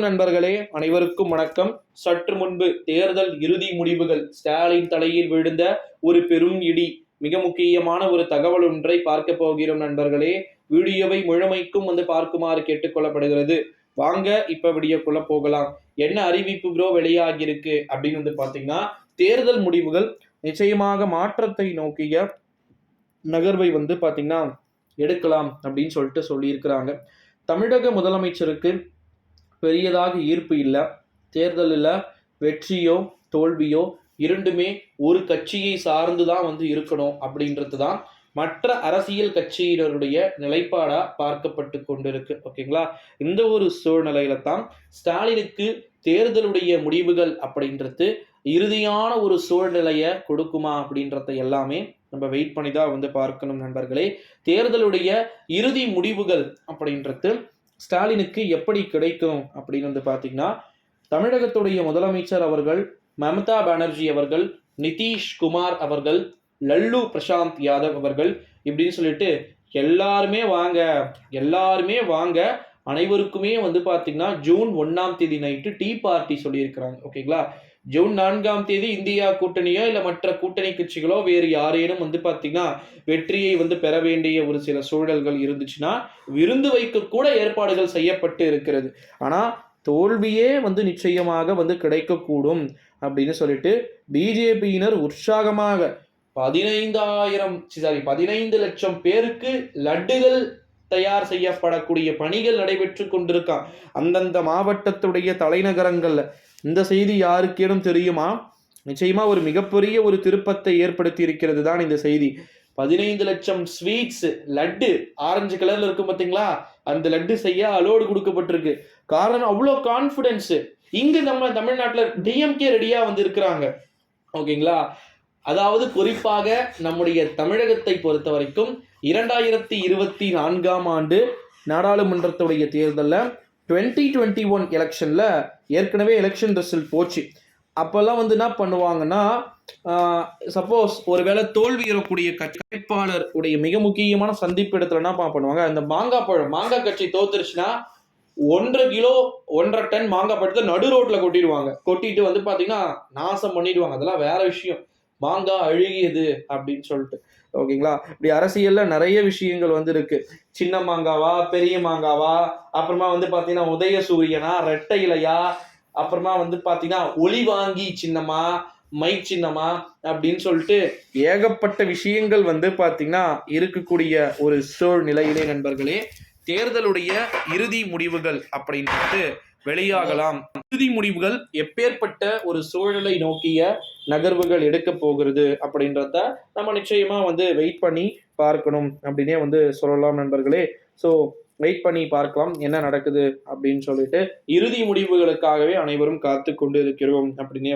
நண்பர்களே, அனைவருக்கும் வணக்கம். சற்று முன்பு தேர்தல் இறுதி முடிவுகள் ஸ்டாலின் தலையில் விழுந்த ஒரு பெரும் இடி. மிக முக்கியமான ஒரு தகவல் ஒன்றை பார்க்க போகிறோம் நண்பர்களே. வீடியோவை முழுமைக்கும் பார்க்குமாறு கேட்டுக்கொள்ளப்படுகிறது. வாங்க இப்ப வீடியோக்குள்ள போகலாம். என்ன அறிவிப்பு ப்ரோ வெளியாகியிருக்கு அப்படின்னு பாத்தீங்கன்னா, தேர்தல் முடிவுகள் நிச்சயமாக மாற்றத்தை நோக்கிய நகர்வை பாத்தீங்கன்னா எடுக்கலாம் அப்படின்னு சொல்லிட்டு சொல்லியிருக்கிறாங்க. தமிழக முதலமைச்சருக்கு பெரியதாக ஈர்ப்பு இல்லை. தேர்தலில் வெற்றியோ தோல்வியோ இரண்டுமே ஒரு கட்சியை சார்ந்து தான் இருக்கணும் அப்படின்றது தான் மற்ற அரசியல் கட்சியினருடைய நிலைப்பாடா பார்க்கப்பட்டு கொண்டிருக்கு. ஓகேங்களா? இந்த ஒரு சூழ்நிலையில தான் ஸ்டாலினுக்கு தேர்தலுடைய முடிவுகள் அப்படின்றது இறுதியான ஒரு சூழ்நிலையை கொடுக்குமா அப்படின்றத எல்லாமே நம்ம வெயிட் பண்ணி தான் பார்க்கணும் நண்பர்களே. தேர்தலுடைய இறுதி முடிவுகள் அப்படின்றது ஸ்டாலினுக்கு எப்படி கிடைக்கும் அப்படின்னு பார்த்தீங்கன்னா, தமிழகத்துடைய முதலமைச்சர் அவர்கள், மம்தா பானர்ஜி அவர்கள், நிதிஷ்குமார் அவர்கள், லல்லு பிரசாந்த் யாதவ் அவர்கள் இப்படின்னு சொல்லிட்டு எல்லாருமே வாங்க அனைவருக்குமே பார்த்தீங்கன்னா ஜூன் 1ஆம் தேதி நைட்டு டீ பார்ட்டி சொல்லியிருக்கிறாங்க. ஓகேங்களா? ஜூன் 4ஆம் தேதி இந்தியா கூட்டணியோ இல்லை மற்ற கூட்டணி கட்சிகளோ வேறு யாரேனும் பார்த்தீங்கன்னா வெற்றியை பெற வேண்டிய ஒரு சில சூழல்கள் இருந்துச்சுன்னா விருந்து வைக்க கூட ஏற்பாடுகள் செய்யப்பட்டு இருக்கிறது. ஆனால் தோல்வியே நிச்சயமாக கிடைக்கக்கூடும் அப்படின்னு சொல்லிட்டு பிஜேபியினர் உற்சாகமாக 15 லட்சம் பேருக்கு லட்டுகள் தயார் செய்யப்படக்கூடிய பணிகள் நடைபெற்று கொண்டிருக்கான் அந்தந்த மாவட்டத்துடைய தலைநகரங்கள்ல. இந்த செய்தி யாருக்கேனும் தெரியுமா? நிச்சயமா ஒரு மிகப்பெரிய ஒரு திருப்பத்தை ஏற்படுத்தி இருக்கிறது தான் இந்த செய்தி. 15 லட்சம் ஸ்வீட்ஸ் லட்டு ஆரஞ்சு கலர்ல இருக்கும் பார்த்தீங்களா, அந்த லட்டு செய்ய அலோடு கொடுக்கப்பட்டிருக்கு. காரணம் அவ்வளோ கான்ஃபிடன்ஸ். இங்க நம்ம தமிழ்நாட்டில் டிஎம்கே ரெடியா இருக்கிறாங்க. ஓகேங்களா? அதாவது குறிப்பாக நம்முடைய தமிழகத்தை பொறுத்த வரைக்கும் 2024ஆம் ஆண்டு நாடாளுமன்றத்துடைய தேர்தலில் 2021 எலெக்ஷனில் ஏற்கனவே எலெக்ஷன் ரிசல்ட் போச்சு. அப்போல்லாம் என்ன பண்ணுவாங்கன்னா, சப்போஸ் ஒருவேளை தோல்வி வரக்கூடிய வேட்பாளர் உடைய மிக முக்கியமான சந்திப்பு இடத்துல என்ன பண்ணுவாங்க, அந்த மாங்காய் கட்சி தோத்துருச்சுன்னா 1.5 கிலோ 1.5 டன் மாங்காய் பழத்தை நடு ரோட்ல கொட்டிடுவாங்க. கொட்டிட்டு பார்த்தீங்கன்னா நாசம் பண்ணிடுவாங்க. அதெல்லாம் வேற விஷயம். மாங்காய் அழுகியது அப்படின்னு சொல்லிட்டு. ஓகேங்களா? இப்படி அரசியல்ல நிறைய விஷயங்கள் இருக்கு. சின்ன மாங்காவா பெரிய மாங்காவா, அப்புறமா பார்த்தீங்கன்னா உதயசூரியனா ரெட்டை இலையா, அப்புறமா பார்த்தீங்கன்னா ஒளி வாங்கி சின்னமா மை சின்னமா அப்படின்னு சொல்லிட்டு ஏகப்பட்ட விஷயங்கள் பார்த்தீங்கன்னா இருக்கக்கூடிய ஒரு சூழ்நிலையிலே நண்பர்களே தேர்தலுடைய இறுதி முடிவுகள் அப்படின்ட்டு வெளியாகலாம். இறுதி முடிவுகள் எப்பேற்பட்ட ஒரு சூழலை நோக்கிய நகர்வுகள் எடுக்க போகிறது அப்படின்றத நம்ம நிச்சயமா வெயிட் பண்ணி பார்க்கணும் அப்படின்னே சொல்லலாம் நண்பர்களே. ஸோ வெயிட் பண்ணி பார்க்கலாம் என்ன நடக்குது அப்படின்னு சொல்லிட்டு. இறுதி முடிவுகளுக்காகவே அனைவரும் காத்து கொண்டு இருக்கிறோம் அப்படின்னே